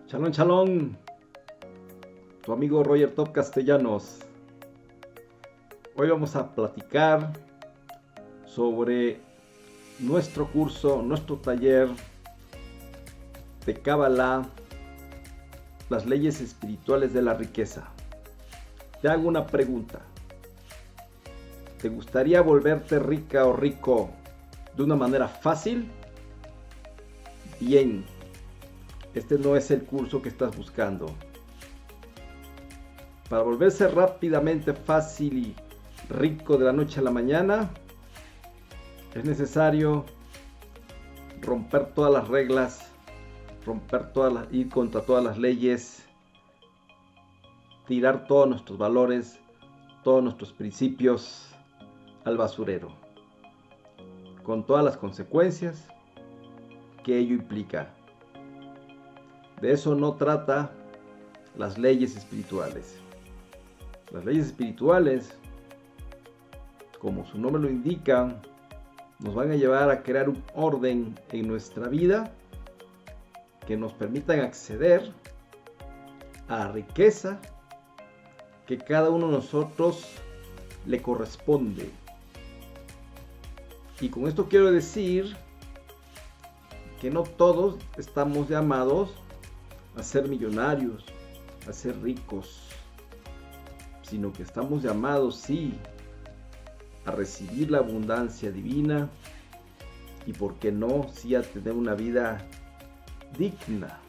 Shalom, shalom, tu amigo Roger Top Castellanos. Hoy vamos a platicar sobre nuestro curso, nuestro taller de Kabbalah, las leyes espirituales de la riqueza. Te hago una pregunta. ¿Te gustaría volverte rica o rico de una manera fácil? Bien, este no es el curso que estás buscando. Para volverse rápidamente fácil y rico de la noche a la mañana, es necesario romper todas las reglas, ir contra todas las leyes, tirar todos nuestros valores, todos nuestros principios al basurero, con todas las consecuencias que ello implica. De eso no trata las leyes espirituales. Las leyes espirituales, como su nombre lo indica, nos van a llevar a crear un orden en nuestra vida que nos permitan acceder a la riqueza que cada uno de nosotros le corresponde. Y con esto quiero decir que no todos estamos llamados a ser millonarios, a ser ricos, sino que estamos llamados, sí, a recibir la abundancia divina y, por qué no, sí, a tener una vida digna.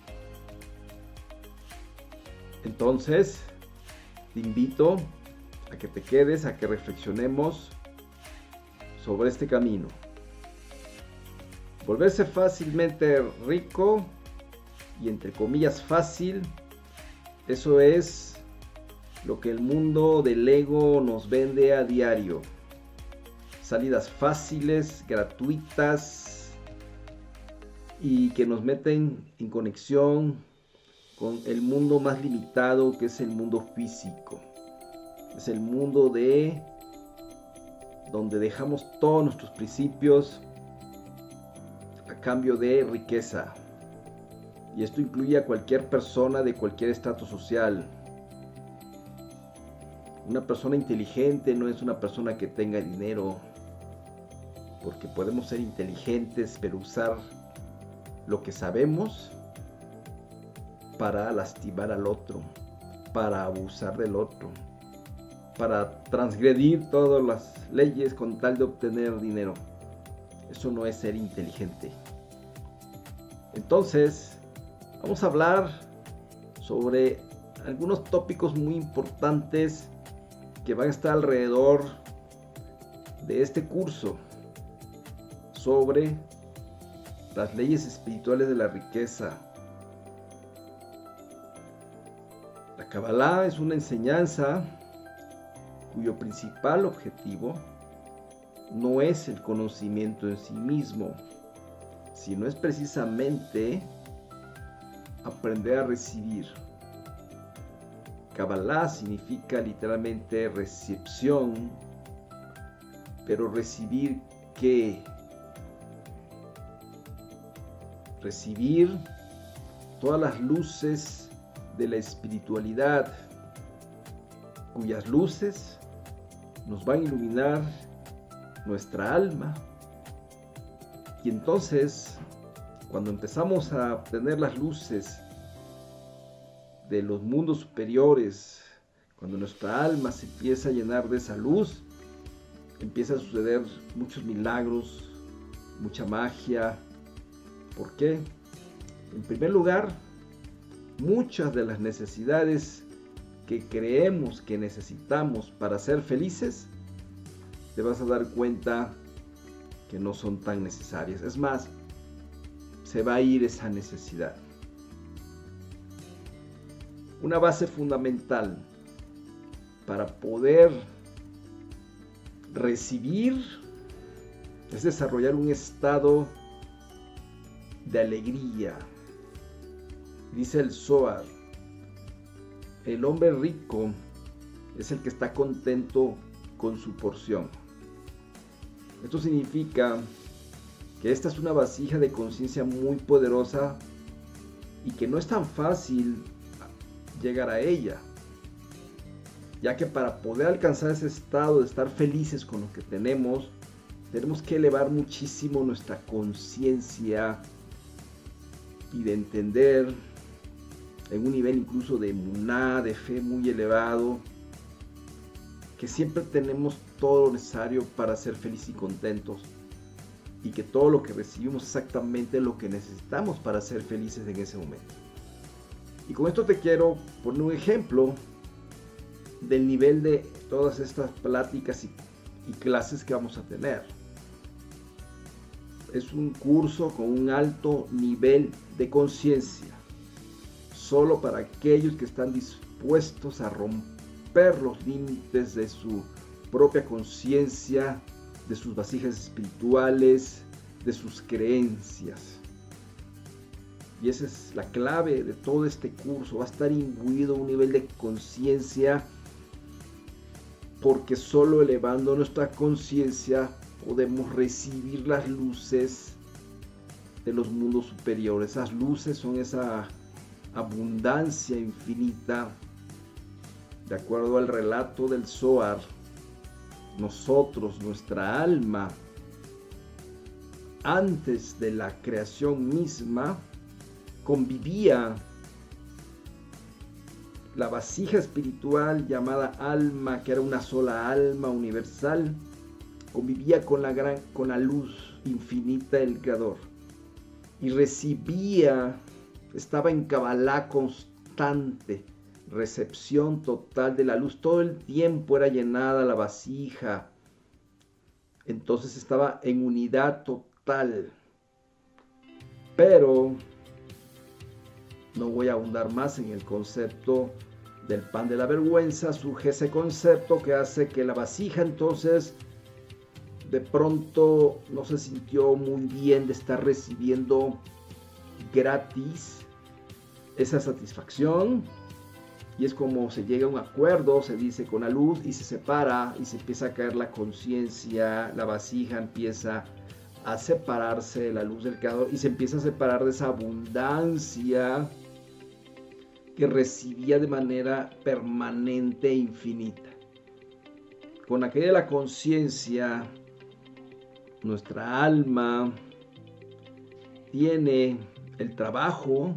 Entonces, te invito a que te quedes, a que reflexionemos sobre este camino. Volverse fácilmente rico, y entre comillas fácil, eso es lo que el mundo del ego nos vende a diario. Salidas fáciles, gratuitas, y que nos meten en conexión con el mundo más limitado, que es el mundo físico. Es el mundo donde dejamos todos nuestros principios a cambio de riqueza. Y esto incluye a cualquier persona de cualquier estrato social. Una persona inteligente no es una persona que tenga dinero, porque podemos ser inteligentes, pero usar lo que sabemos para lastimar al otro, para abusar del otro, para transgredir todas las leyes con tal de obtener dinero. Eso no es ser inteligente. Entonces, vamos a hablar sobre algunos tópicos muy importantes que van a estar alrededor de este curso sobre las leyes espirituales de la riqueza. La Kabbalah es una enseñanza cuyo principal objetivo no es el conocimiento en sí mismo, sino es precisamente aprender a recibir. Kabbalah significa literalmente recepción, pero recibir ¿qué? Recibir todas las luces de la espiritualidad, cuyas luces nos van a iluminar nuestra alma. Y entonces, cuando empezamos a obtener las luces de los mundos superiores, cuando nuestra alma se empieza a llenar de esa luz, empieza a suceder muchos milagros, mucha magia. ¿Por qué? En primer lugar, muchas de las necesidades que creemos que necesitamos para ser felices, te vas a dar cuenta que no son tan necesarias. Es más, se va a ir esa necesidad. Una base fundamental para poder recibir es desarrollar un estado de alegría. Dice el Zohar, el hombre rico es el que está contento con su porción. Esto significa que esta es una vasija de conciencia muy poderosa y que no es tan fácil llegar a ella, ya que para poder alcanzar ese estado de estar felices con lo que tenemos que elevar muchísimo nuestra conciencia y de entender en un nivel incluso de emuná, de fe muy elevado, que siempre tenemos todo lo necesario para ser felices y contentos, y que todo lo que recibimos es exactamente lo que necesitamos para ser felices en ese momento. Y con esto te quiero poner un ejemplo del nivel de todas estas pláticas y clases que vamos a tener. Es un curso con un alto nivel de conciencia, solo para aquellos que están dispuestos a romper los límites de su propia conciencia, de sus vasijas espirituales, de sus creencias. Y esa es la clave de todo este curso. Va a estar imbuido un nivel de conciencia, porque solo elevando nuestra conciencia podemos recibir las luces de los mundos superiores. Esas luces son esa abundancia infinita. De acuerdo al relato del Zohar, nosotros, nuestra alma, antes de la creación misma, convivía la vasija espiritual llamada alma, que era una sola alma universal, convivía con la luz infinita del Creador y estaba en Kabbalah constante, recepción total de la luz. Todo el tiempo era llenada la vasija, entonces estaba en unidad total. Pero no voy a ahondar más en el concepto del pan de la vergüenza. Surge ese concepto que hace que la vasija entonces de pronto no se sintió muy bien de estar recibiendo gratis esa satisfacción, y es como se llega a un acuerdo, se dice, con la luz, y se separa y se empieza a caer la conciencia, la vasija empieza a separarse de la luz del Creador y se empieza a separar de esa abundancia que recibía de manera permanente e infinita. Con la caída de la conciencia, nuestra alma tiene el trabajo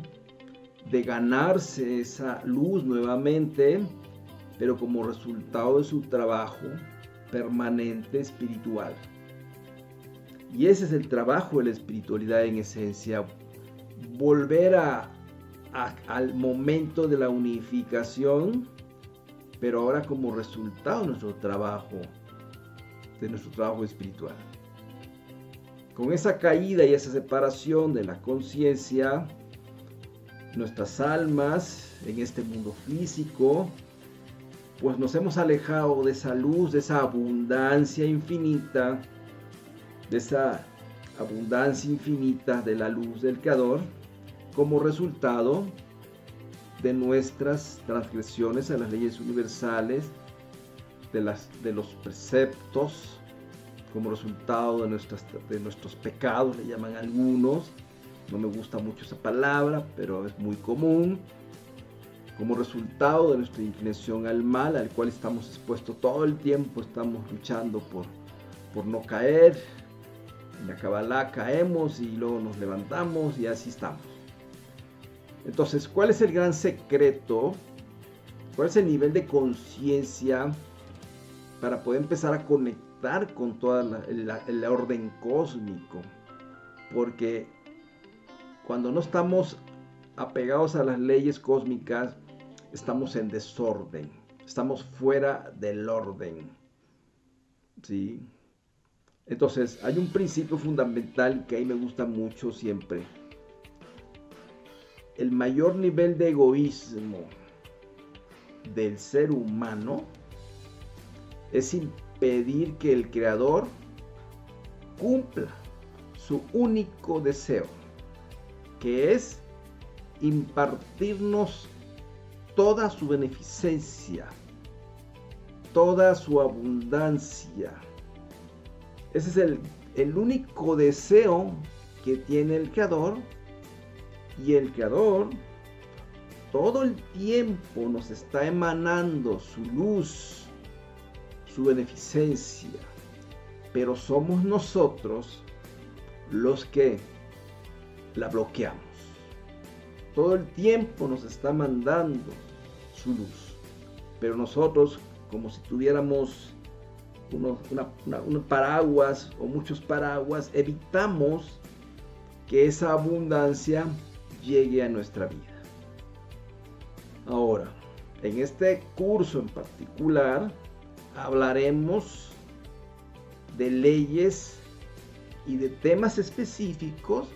de ganarse esa luz nuevamente, pero como resultado de su trabajo permanente espiritual. Y ese es el trabajo de la espiritualidad en esencia, volver al momento de la unificación, pero ahora como resultado de nuestro trabajo espiritual. Con esa caída y esa separación de la conciencia, nuestras almas en este mundo físico, pues nos hemos alejado de esa luz, de esa abundancia infinita, de la luz del Creador, como resultado de nuestras transgresiones a las leyes universales, de los preceptos, como resultado de nuestros pecados, le llaman algunos. No me gusta mucho esa palabra, pero es muy común. Como resultado de nuestra inclinación al mal, al cual estamos expuestos todo el tiempo, estamos luchando por no caer. En la Kabbalah caemos y luego nos levantamos y así estamos. Entonces, ¿cuál es el gran secreto? ¿Cuál es el nivel de conciencia para poder empezar a conectar con toda el orden cósmico? Porque cuando no estamos apegados a las leyes cósmicas, estamos en desorden, estamos fuera del orden, ¿sí? Entonces, hay un principio fundamental que a mí me gusta mucho siempre. El mayor nivel de egoísmo del ser humano es impedir que el Creador cumpla su único deseo, que es impartirnos toda su beneficencia, toda su abundancia. Ese es el único deseo que tiene el Creador, Y el Creador todo el tiempo nos está emanando su luz, su beneficencia, pero somos nosotros los que la bloqueamos. Todo el tiempo nos está mandando su luz, pero nosotros, como si tuviéramos un paraguas o muchos paraguas, evitamos que esa abundancia llegue a nuestra vida. Ahora, en este curso en particular, hablaremos de leyes y de temas específicos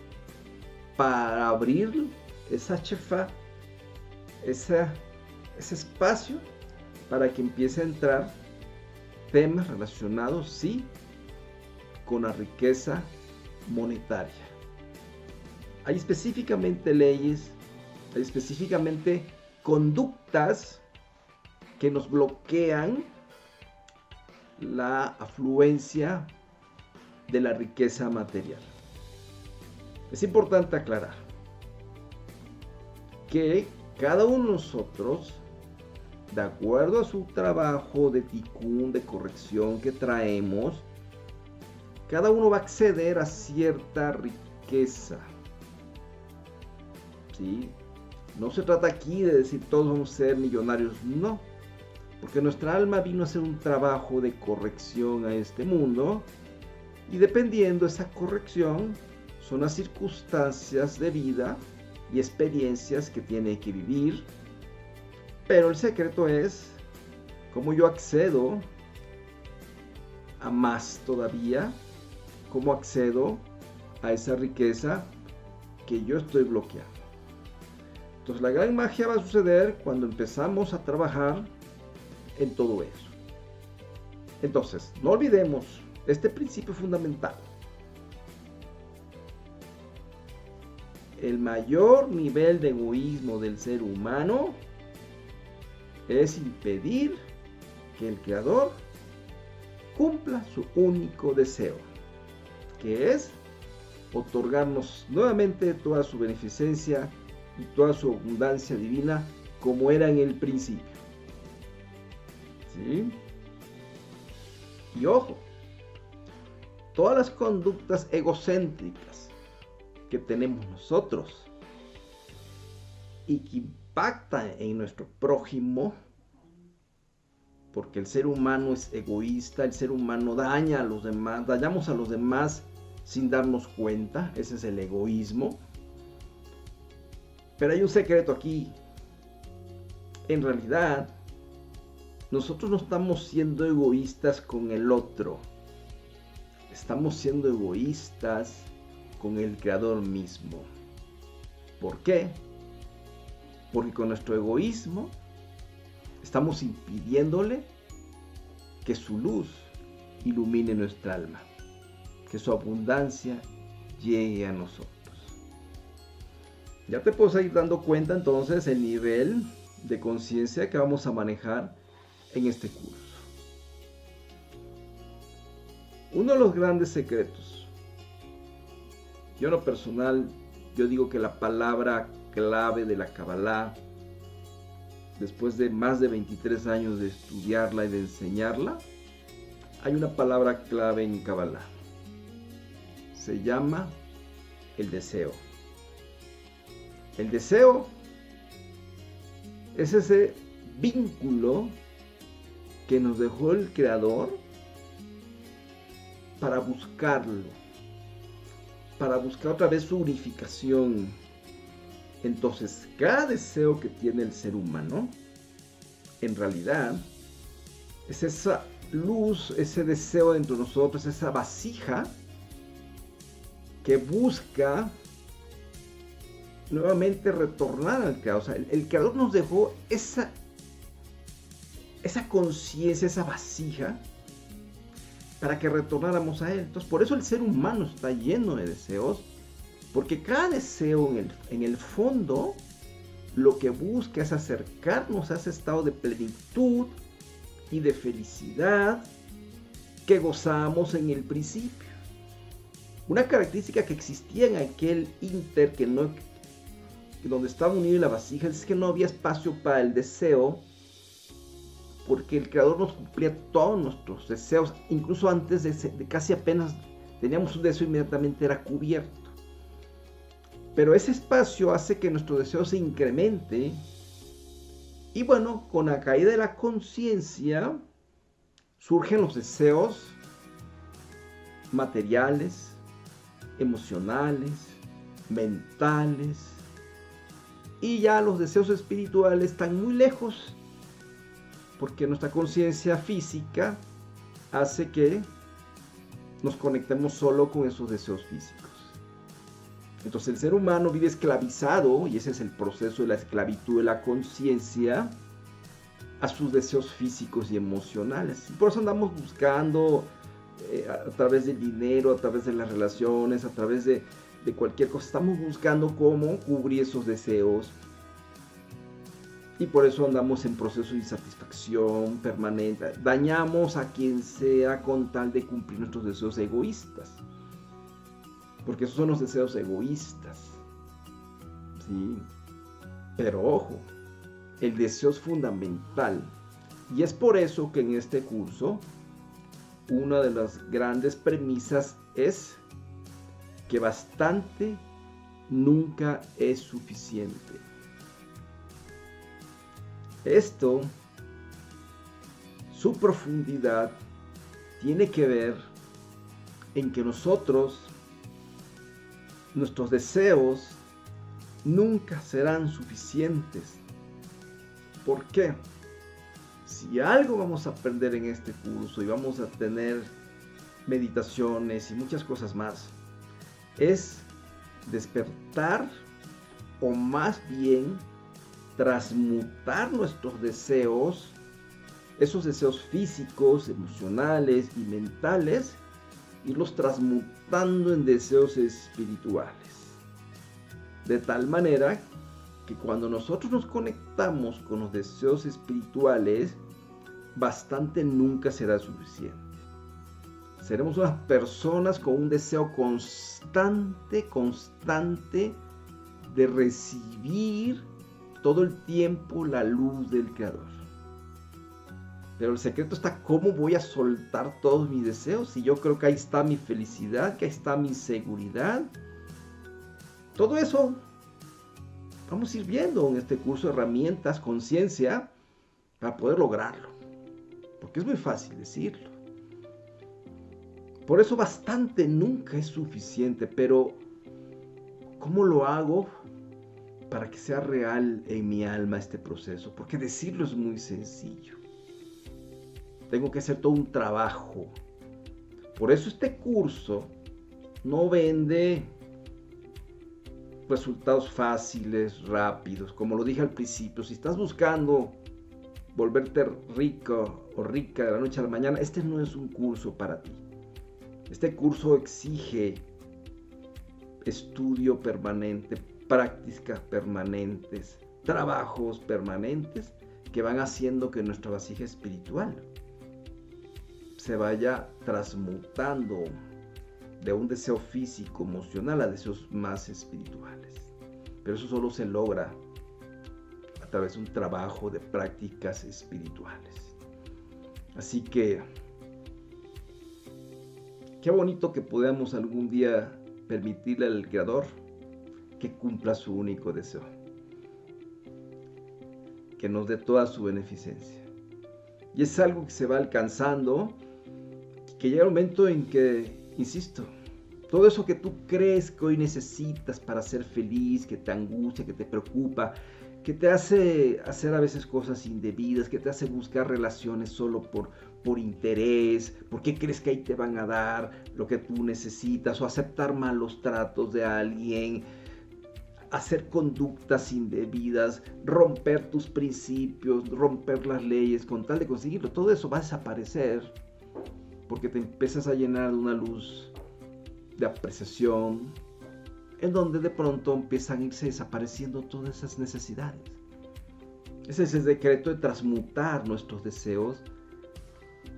para abrir esa chefá, ese espacio para que empiece a entrar temas relacionados, sí, con la riqueza monetaria. Hay específicamente leyes, hay específicamente conductas que nos bloquean la afluencia de la riqueza material. Es importante aclarar que cada uno de nosotros, de acuerdo a su trabajo de tikkun, de corrección que traemos, cada uno va a acceder a cierta riqueza. ¿Sí? No se trata aquí de decir todos vamos a ser millonarios, no. Porque nuestra alma vino a hacer un trabajo de corrección a este mundo, y dependiendo de esa corrección son las circunstancias de vida y experiencias que tiene que vivir. Pero el secreto es cómo yo accedo a más todavía, cómo accedo a esa riqueza que yo estoy bloqueando. Entonces la gran magia va a suceder cuando empezamos a trabajar en todo eso. Entonces, no olvidemos este principio fundamental. El mayor nivel de egoísmo del ser humano es impedir que el Creador cumpla su único deseo, que es otorgarnos nuevamente toda su beneficencia y toda su abundancia divina como era en el principio. ¿Sí? Y ojo, todas las conductas egocéntricas que tenemos nosotros y que impactan en nuestro prójimo, porque el ser humano es egoísta, el ser humano daña a los demás, dañamos a los demás sin darnos cuenta, ese es el egoísmo. Pero hay un secreto aquí. En realidad, nosotros no estamos siendo egoístas con el otro. Estamos siendo egoístas con el Creador mismo. ¿Por qué? Porque con nuestro egoísmo estamos impidiéndole que su luz ilumine nuestra alma, que su abundancia llegue a nosotros. Ya te puedes ir dando cuenta entonces el nivel de conciencia que vamos a manejar en este curso. Uno de los grandes secretos, yo en lo personal, yo digo que la palabra clave de la Kabbalah, después de más de 23 años de estudiarla y de enseñarla, hay una palabra clave en Kabbalah. Se llama el deseo. El deseo es ese vínculo que nos dejó el Creador para buscarlo, para buscar otra vez su unificación. Entonces, cada deseo que tiene el ser humano, en realidad, es esa luz, ese deseo dentro de nosotros, esa vasija que busca nuevamente retornar al Creador. O sea, el Creador nos dejó esa conciencia, esa vasija, para que retornáramos a Él. Entonces, por eso el ser humano está lleno de deseos, porque cada deseo en el fondo lo que busca es acercarnos a ese estado de plenitud y de felicidad que gozábamos en el principio. Una característica que existía en aquel inter, que donde estaba unida la vasija, es que no había espacio para el deseo, porque el Creador nos cumplía todos nuestros deseos, incluso antes de casi apenas teníamos un deseo, inmediatamente era cubierto. Pero ese espacio hace que nuestro deseo se incremente, y bueno, con la caída de la conciencia surgen los deseos materiales, emocionales, mentales, y ya los deseos espirituales están muy lejos, porque nuestra conciencia física hace que nos conectemos solo con esos deseos físicos. Entonces el ser humano vive esclavizado, y ese es el proceso de la esclavitud de la conciencia, a sus deseos físicos y emocionales. Y por eso andamos buscando a través del dinero, a través de las relaciones, a través de cualquier cosa. Estamos buscando cómo cubrir esos deseos. Y por eso andamos en proceso de insatisfacción permanente. Dañamos a quien sea con tal de cumplir nuestros deseos egoístas. Porque esos son los deseos egoístas. ¿Sí? Pero ojo, el deseo es fundamental. Y es por eso que en este curso, una de las grandes premisas es que bastante nunca es suficiente. Esto, su profundidad, tiene que ver en que nosotros, nuestros deseos, nunca serán suficientes. ¿Por qué? Si algo vamos a aprender en este curso, y vamos a tener meditaciones y muchas cosas más, es despertar, o más bien transmutar nuestros deseos, esos deseos físicos, emocionales y mentales, irlos transmutando en deseos espirituales. De tal manera que cuando nosotros nos conectamos con los deseos espirituales, bastante nunca será suficiente. Seremos unas personas con un deseo constante de recibir todo el tiempo la luz del Creador. Pero el secreto está cómo voy a soltar todos mis deseos, y yo creo que ahí está mi felicidad, que ahí está mi seguridad. Todo eso vamos a ir viendo en este curso, herramientas, conciencia, para poder lograrlo. Porque es muy fácil decirlo. Por eso bastante nunca es suficiente, pero ¿cómo lo hago para que sea real en mi alma este proceso? Porque decirlo es muy sencillo. Tengo que hacer todo un trabajo. Por eso este curso no vende resultados fáciles, rápidos. Como lo dije al principio, si estás buscando volverte rico o rica de la noche a la mañana, este no es un curso para ti. Este curso exige estudio permanente, prácticas permanentes, trabajos permanentes que van haciendo que nuestra vasija espiritual se vaya transmutando de un deseo físico, emocional, a deseos más espirituales. Pero eso solo se logra a través de un trabajo de prácticas espirituales. Así que qué bonito que podamos algún día permitirle al Creador que cumpla su único deseo, que nos dé toda su beneficencia. Y es algo que se va alcanzando, que llega el momento en que, insisto, todo eso que tú crees que hoy necesitas para ser feliz, que te angustia, que te preocupa, que te hace hacer a veces cosas indebidas, que te hace buscar relaciones solo por interés, porque crees que ahí te van a dar lo que tú necesitas, o aceptar malos tratos de alguien, hacer conductas indebidas, romper tus principios, romper las leyes con tal de conseguirlo. Todo eso va a desaparecer porque te empiezas a llenar de una luz de apreciación, en donde de pronto empiezan a irse desapareciendo todas esas necesidades. Ese es el secreto de transmutar nuestros deseos.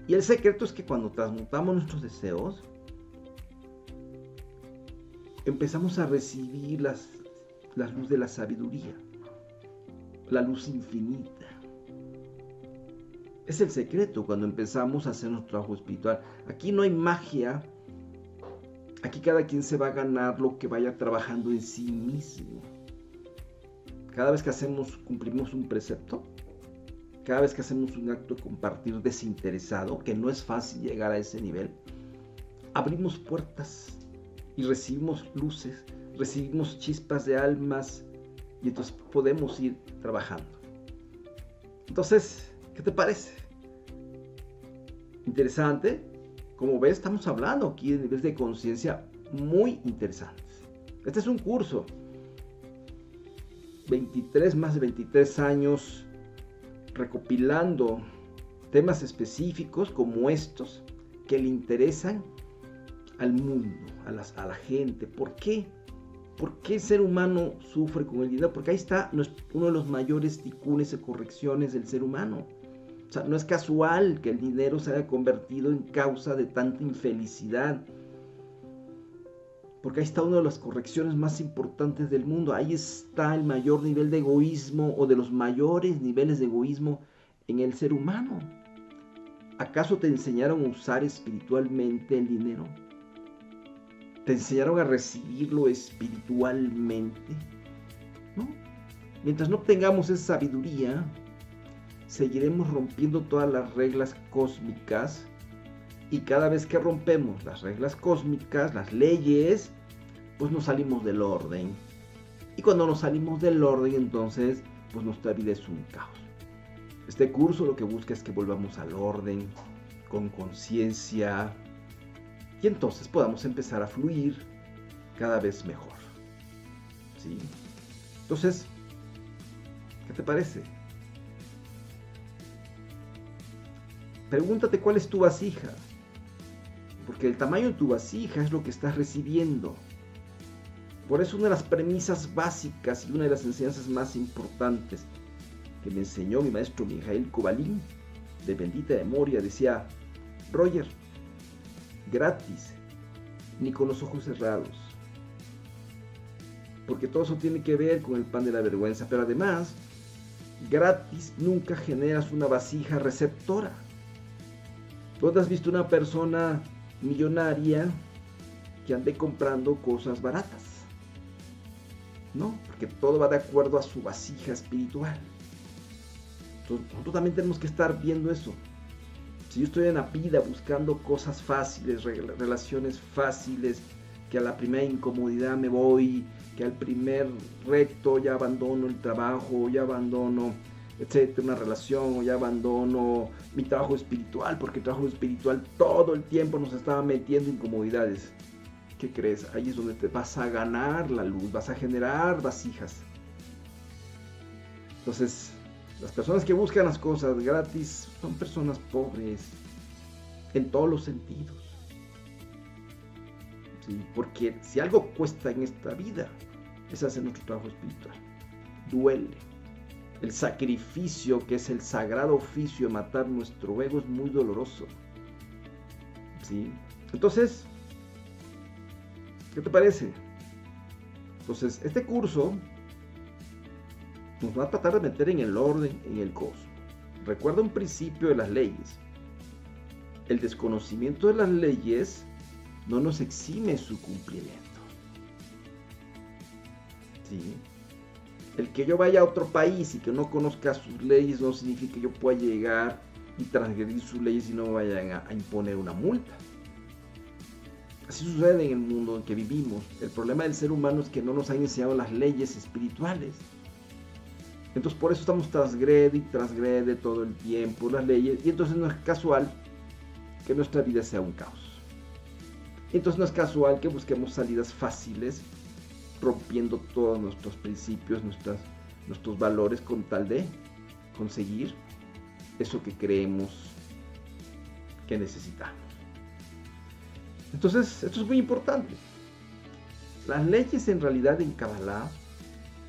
Y el secreto es que cuando transmutamos nuestros deseos, empezamos a recibir la luz de la sabiduría, la luz infinita. Es el secreto cuando empezamos a hacer nuestro trabajo espiritual. Aquí no hay magia. Aquí cada quien se va a ganar lo que vaya trabajando en sí mismo. Cada vez que cumplimos un precepto, cada vez que hacemos un acto de compartir desinteresado, que no es fácil llegar a ese nivel, abrimos puertas y recibimos luces, recibimos chispas de almas y entonces podemos ir trabajando. Entonces, ¿qué te parece? ¿Interesante? Como ves, estamos hablando aquí de niveles de conciencia muy interesantes. Este es un curso. más de 23 años recopilando temas específicos como estos que le interesan al mundo, a la gente. ¿Por qué? ¿Por qué el ser humano sufre con el dinero? Porque ahí está uno de los mayores ticunes y correcciones del ser humano. O sea, no es casual que el dinero se haya convertido en causa de tanta infelicidad. Porque ahí está una de las correcciones más importantes del mundo. Ahí está el mayor nivel de egoísmo o de los mayores niveles de egoísmo en el ser humano. ¿Acaso te enseñaron a usar espiritualmente el dinero? ¿Te enseñaron a recibirlo espiritualmente? ¿No? Mientras no obtengamos esa sabiduría, seguiremos rompiendo todas las reglas cósmicas y cada vez que rompemos las reglas cósmicas, las leyes, pues nos salimos del orden. Y cuando nos salimos del orden, entonces, pues nuestra vida es un caos. Este curso lo que busca es que volvamos al orden, con conciencia, y entonces podamos empezar a fluir cada vez mejor. ¿Sí? Entonces, ¿qué te parece? Pregúntate cuál es tu vasija, porque el tamaño de tu vasija es lo que estás recibiendo. Por eso una de las premisas básicas y una de las enseñanzas más importantes que me enseñó mi maestro Mijail Kovalin, de bendita memoria, decía: Roger, gratis, ni con los ojos cerrados, porque todo eso tiene que ver con el pan de la vergüenza, pero además, gratis nunca generas una vasija receptora. ¿Dónde has visto una persona millonaria que ande comprando cosas baratas? No, porque todo va de acuerdo a su vasija espiritual. Entonces, nosotros también tenemos que estar viendo eso. Si yo estoy en la vida buscando cosas fáciles, relaciones fáciles, que a la primera incomodidad me voy, que al primer reto ya abandono el trabajo, ya abandono, etcétera, una relación, o ya abandono mi trabajo espiritual, porque el trabajo espiritual todo el tiempo nos estaba metiendo incomodidades. ¿Qué crees? Ahí es donde te vas a ganar la luz, vas a generar vasijas. Entonces, las personas que buscan las cosas gratis son personas pobres en todos los sentidos. ¿Sí? Porque si algo cuesta en esta vida es hacer nuestro trabajo espiritual. Duele. El sacrificio, que es el sagrado oficio de matar nuestro ego, es muy doloroso. ¿Sí? Entonces, ¿qué te parece? Entonces, este curso nos va a tratar de meter en el orden, en el cosmos. Recuerda un principio de las leyes. El desconocimiento de las leyes no nos exime su cumplimiento. ¿Sí? El que yo vaya a otro país y que no conozca sus leyes no significa que yo pueda llegar y transgredir sus leyes y no me vayan a imponer una multa. Así sucede en el mundo en que vivimos. El problema del ser humano es que no nos han enseñado las leyes espirituales. Entonces por eso estamos transgrede y transgrede todo el tiempo las leyes, y entonces no es casual que nuestra vida sea un caos. Y entonces no es casual que busquemos salidas fáciles, rompiendo todos nuestros principios, nuestros valores, con tal de conseguir eso que creemos que necesitamos. Entonces, esto es muy importante. Las leyes en realidad en Kabbalah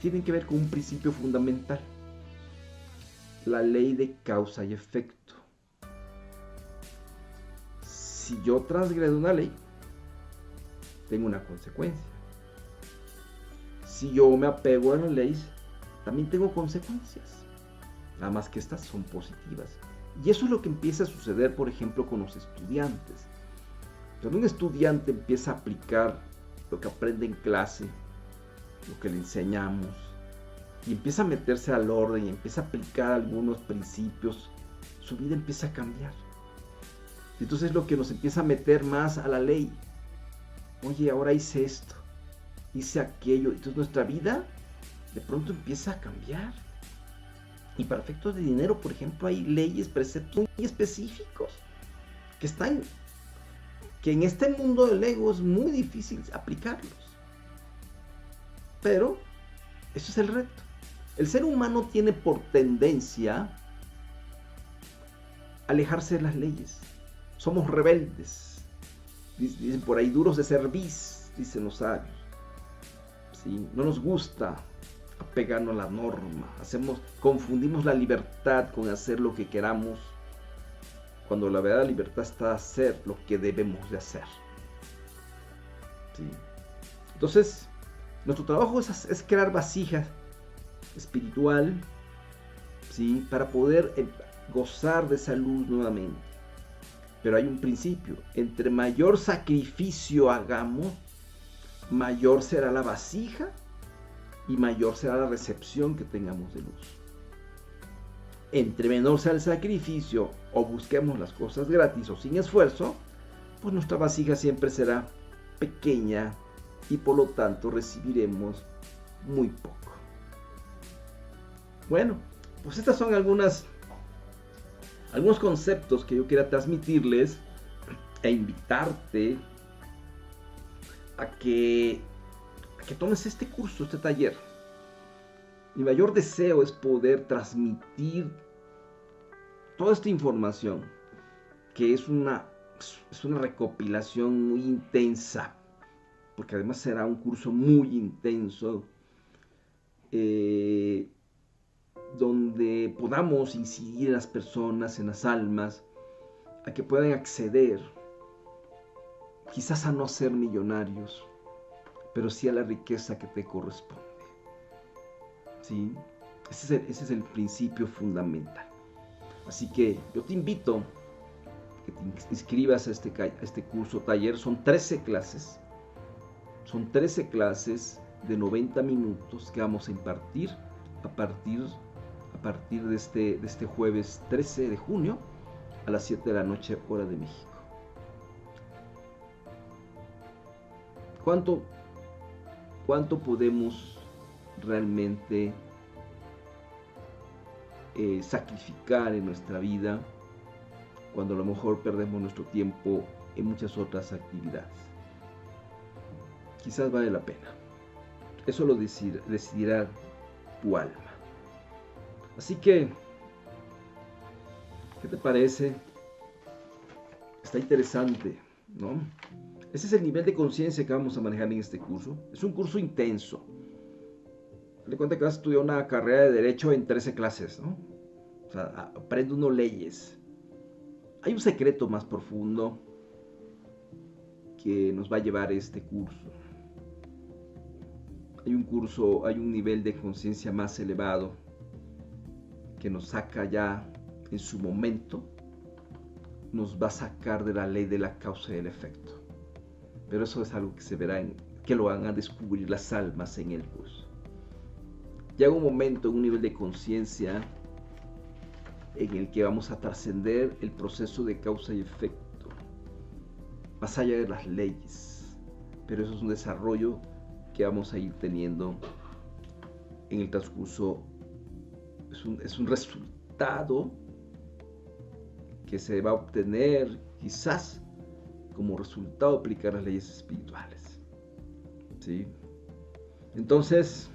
tienen que ver con un principio fundamental: la ley de causa y efecto. Si yo transgredo una ley, tengo una consecuencia. si yo me apego a las leyes, también tengo consecuencias. Nada más que estas son positivas. Y eso es lo que empieza a suceder, por ejemplo, con los estudiantes. Cuando un estudiante empieza a aplicar lo que aprende en clase, lo que le enseñamos, y empieza a meterse al orden y empieza a aplicar algunos principios, su vida empieza a cambiar. Entonces es lo que nos empieza a meter más a la ley. Oye, ahora hice esto, hice aquello. Entonces nuestra vida de pronto empieza a cambiar. Y para efectos de dinero, por ejemplo, hay leyes, preceptos muy específicos que en este mundo del ego es muy difícil aplicarlos. Pero eso es el reto. El ser humano tiene por tendencia alejarse de las leyes. Somos rebeldes. Dicen por ahí, duros de cerviz, dicen los sabios. ¿Sí? No nos gusta apegarnos a la norma. Confundimos la libertad con hacer lo que queramos, cuando la verdadera libertad está a hacer lo que debemos de hacer. ¿Sí? Entonces, nuestro trabajo es crear vasija espiritual, ¿sí? Para poder gozar de salud nuevamente. Pero hay un principio: entre mayor sacrificio hagamos, mayor será la vasija y mayor será la recepción que tengamos de luz. Entre menor sea el sacrificio o busquemos las cosas gratis o sin esfuerzo, pues nuestra vasija siempre será pequeña y por lo tanto recibiremos muy poco. Bueno, pues estas son algunos conceptos que yo quería transmitirles e invitarte a que tomes este curso, este taller. Mi mayor deseo es poder transmitir toda esta información, que es una recopilación muy intensa, porque además será un curso muy intenso, donde podamos incidir en las personas, en las almas, a que puedan acceder, quizás a no ser millonarios, pero sí a la riqueza que te corresponde. ¿Sí? Ese es el principio fundamental. Así que yo te invito a que te inscribas a este curso taller. Son 13 clases. Son 13 clases de 90 minutos que vamos a impartir a partir de este jueves 13 de junio a las 7 de la noche, hora de México. ¿Cuánto podemos realmente sacrificar en nuestra vida cuando a lo mejor perdemos nuestro tiempo en muchas otras actividades? Quizás vale la pena. Eso lo decidirá tu alma. Así que, ¿qué te parece? Está interesante, ¿no? Ese es el nivel de conciencia que vamos a manejar en este curso. Es un curso intenso. Dale cuenta que vas a estudiar una carrera de Derecho en 13 clases, ¿no? O sea, aprende uno leyes. Hay un secreto más profundo que nos va a llevar este curso. Hay un nivel de conciencia más elevado que nos saca ya en su momento, nos va a sacar de la ley de la causa y el efecto. Pero eso es algo que se verá, que lo van a descubrir las almas en el curso. Llega un momento, un nivel de conciencia en el que vamos a trascender el proceso de causa y efecto, más allá de las leyes. Pero eso es un desarrollo que vamos a ir teniendo en el transcurso. Es un resultado que se va a obtener quizás como resultado de aplicar las leyes espirituales. ¿Sí? Entonces,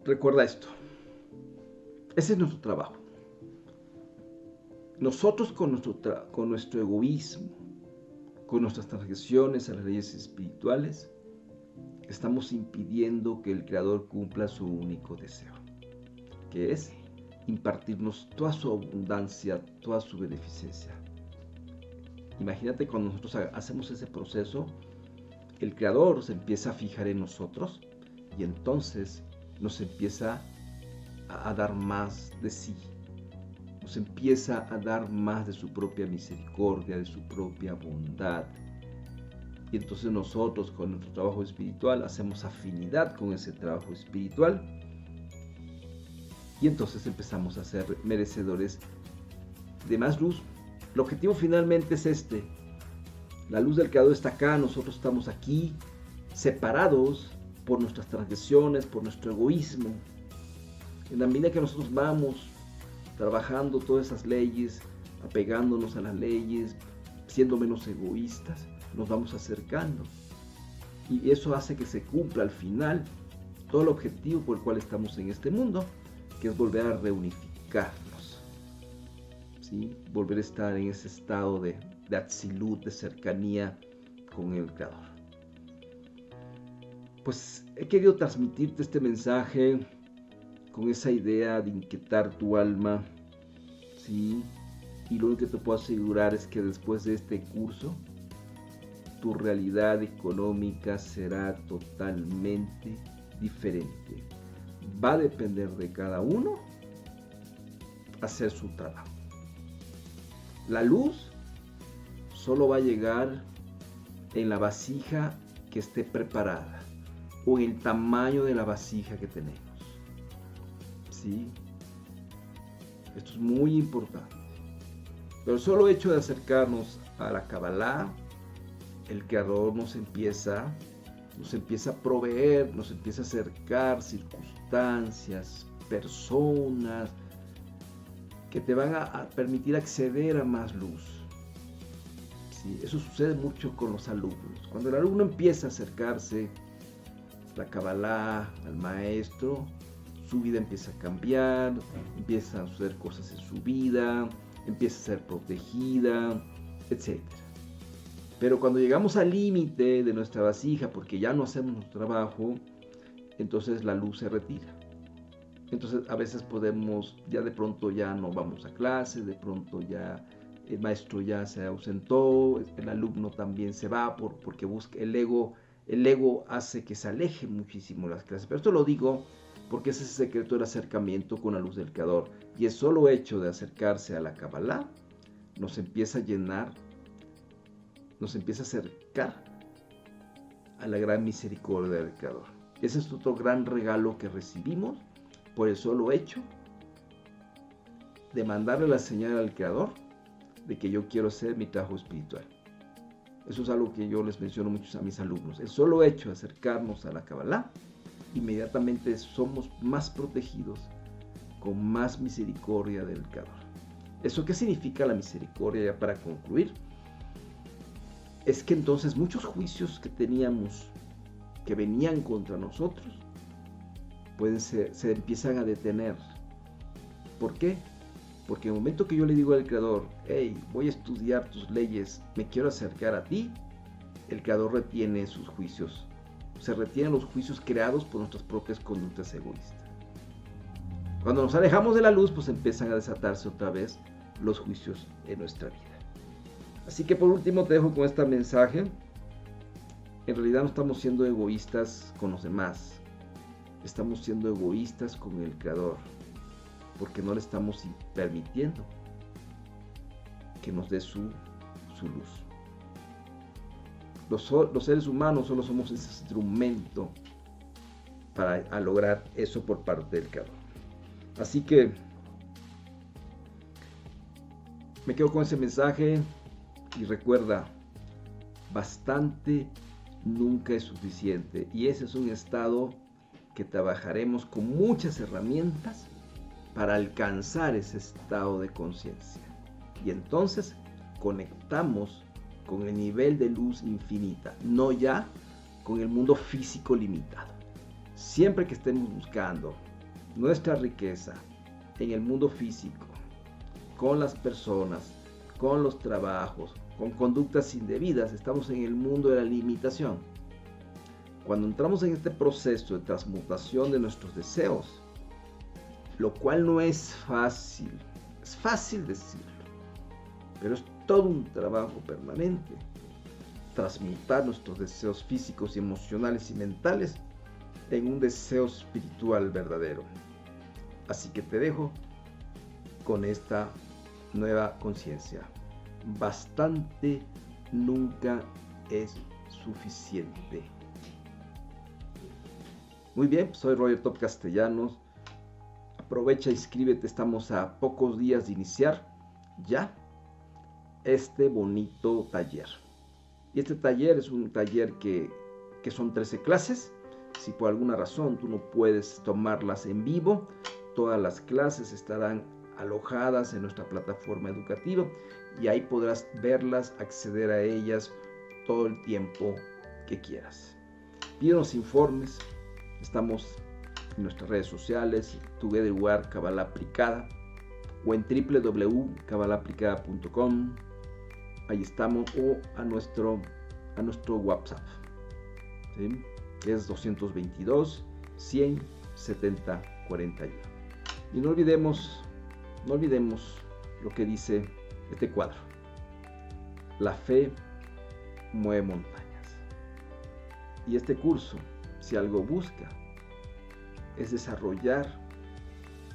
recuerda esto. Ese es nuestro trabajo. Nosotros con nuestro egoísmo, con nuestras transgresiones a las leyes espirituales, estamos impidiendo que el Creador cumpla su único deseo, que es impartirnos toda su abundancia, toda su beneficencia. Imagínate cuando nosotros hacemos ese proceso, el Creador se empieza a fijar en nosotros y entonces nos empieza a dar más de sí. Nos empieza a dar más de su propia misericordia, de su propia bondad. Y entonces nosotros con nuestro trabajo espiritual hacemos afinidad con ese trabajo espiritual. Y entonces empezamos a ser merecedores de más luz. El objetivo finalmente es este. La luz del Creador está acá, nosotros estamos aquí, separados por nuestras transgresiones, por nuestro egoísmo. En la medida que nosotros vamos trabajando todas esas leyes, apegándonos a las leyes, siendo menos egoístas, nos vamos acercando. Y eso hace que se cumpla al final todo el objetivo por el cual estamos en este mundo, que es volver a reunificarnos, ¿sí? Volver a estar en ese estado de Atzilut, de cercanía con el Creador. Pues he querido transmitirte este mensaje con esa idea de inquietar tu alma, ¿sí? Y lo único que te puedo asegurar es que después de este curso, tu realidad económica será totalmente diferente. Va a depender de cada uno hacer su trabajo. La luz solo va a llegar en la vasija que esté preparada o en el tamaño de la vasija que tenemos. ¿Sí? Esto es muy importante. Pero el solo hecho de acercarnos a la Kabbalah, el Creador nos empieza a proveer, nos empieza a acercar circunstancias, personas que te van a permitir acceder a más luz. ¿Sí? Eso sucede mucho con los alumnos. Cuando el alumno empieza a acercarse a la Kabbalah, al maestro, su vida empieza a cambiar, empiezan a suceder cosas en su vida, empieza a ser protegida, etc. Pero cuando llegamos al límite de nuestra vasija, porque ya no hacemos nuestro trabajo, entonces la luz se retira. Entonces a veces podemos, ya de pronto ya no vamos a clase, de pronto ya el maestro ya se ausentó, el alumno también se va porque busca el ego hace que se aleje muchísimo las clases. Pero esto lo digo porque ese es el secreto del acercamiento con la luz del Creador. Y el solo hecho de acercarse a la Kabbalah nos empieza a llenar, nos empieza a acercar a la gran misericordia del Creador. Ese es otro gran regalo que recibimos por el solo hecho de mandarle la señal al Creador de que yo quiero hacer mi trabajo espiritual. Eso es algo que yo les menciono mucho a mis alumnos. El solo hecho de acercarnos a la Kabbalah, inmediatamente somos más protegidos con más misericordia del Creador. ¿Eso qué significa la misericordia? Ya para concluir, es que entonces muchos juicios que teníamos, que venían contra nosotros, se empiezan a detener. ¿Por qué? Porque en el momento que yo le digo al Creador, hey, voy a estudiar tus leyes, me quiero acercar a ti, el Creador retiene sus juicios. Se retienen los juicios creados por nuestras propias conductas egoístas. Cuando nos alejamos de la luz, pues empiezan a desatarse otra vez los juicios en nuestra vida. Así que por último te dejo con este mensaje. En realidad no estamos siendo egoístas con los demás. Estamos siendo egoístas con el Creador, porque no le estamos permitiendo que nos dé su luz. Los seres humanos solo somos ese instrumento para lograr eso por parte del Creador. Así que me quedo con ese mensaje y recuerda, bastante nunca es suficiente. Y ese es un estado que trabajaremos con muchas herramientas para alcanzar ese estado de conciencia. Y entonces conectamos con el nivel de luz infinita, no ya con el mundo físico limitado. Siempre que estemos buscando nuestra riqueza en el mundo físico, con las personas, con los trabajos, con conductas indebidas, estamos en el mundo de la limitación. Cuando entramos en este proceso de transmutación de nuestros deseos, lo cual no es fácil decirlo, pero es todo un trabajo permanente. transmutar nuestros deseos físicos y emocionales y mentales en un deseo espiritual verdadero. Así que te dejo con esta nueva conciencia. Bastante nunca es suficiente. Muy bien, soy Roger Top Castellanos. Aprovecha, inscríbete, estamos a pocos días de iniciar ya este bonito taller. Y este taller es un taller que son 13 clases. Si por alguna razón tú no puedes tomarlas en vivo, todas las clases estarán alojadas en nuestra plataforma educativa y ahí podrás verlas, acceder a ellas todo el tiempo que quieras. Pídenos informes, estamos en nuestras redes sociales, Together Kabbalah Aplicada o en www.kabbalahaplicada.com. Ahí estamos, o a nuestro WhatsApp, ¿sí? Es 222 170 41. Y no olvidemos lo que dice este cuadro: la fe mueve montañas. Y este curso, si algo busca, es desarrollar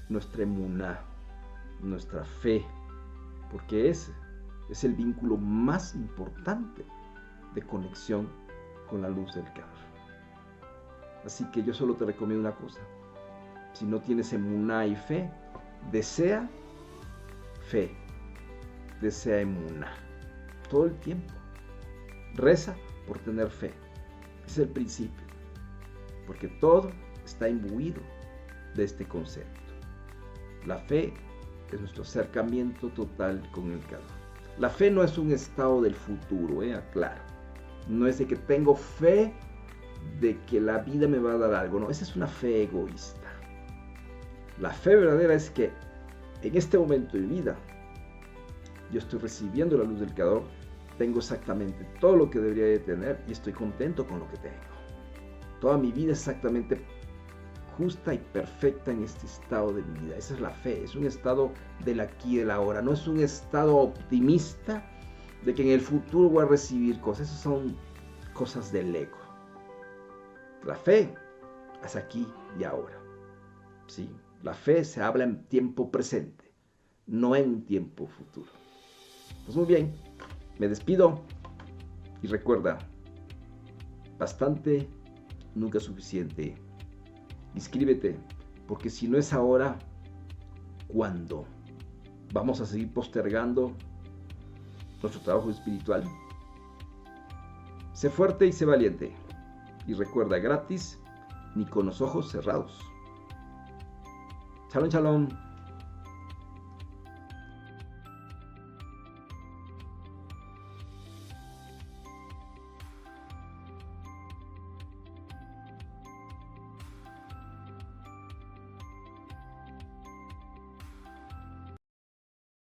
nuestra emuná, nuestra fe, porque ese es el vínculo más importante de conexión con la luz del Creador. Así que yo solo te recomiendo una cosa: si no tienes emuná y fe, desea fe, desea emuná todo el tiempo. Reza por tener fe. Es el principio, porque todo está imbuido de este concepto. La fe es nuestro acercamiento total con el Creador. La fe no es un estado del futuro, aclaro. No es de que tengo fe de que la vida me va a dar algo. No, esa es una fe egoísta. La fe verdadera es que en este momento de mi vida yo estoy recibiendo la luz del Creador, tengo exactamente todo lo que debería de tener y estoy contento con lo que tengo. Toda mi vida es exactamente justa y perfecta en este estado de mi vida. Esa es la fe, es un estado del aquí y del ahora. No es un estado optimista de que en el futuro voy a recibir cosas. Esas son cosas del ego. La fe es aquí y ahora. ¿Sí? La fe se habla en tiempo presente, no en tiempo futuro. Pues muy bien, me despido y recuerda, bastante nunca es suficiente. Inscríbete, porque si no es ahora, ¿cuándo? ¿Vamos a seguir postergando nuestro trabajo espiritual? Sé fuerte y sé valiente. Y recuerda, gratis, ni con los ojos cerrados. Shalom, shalom.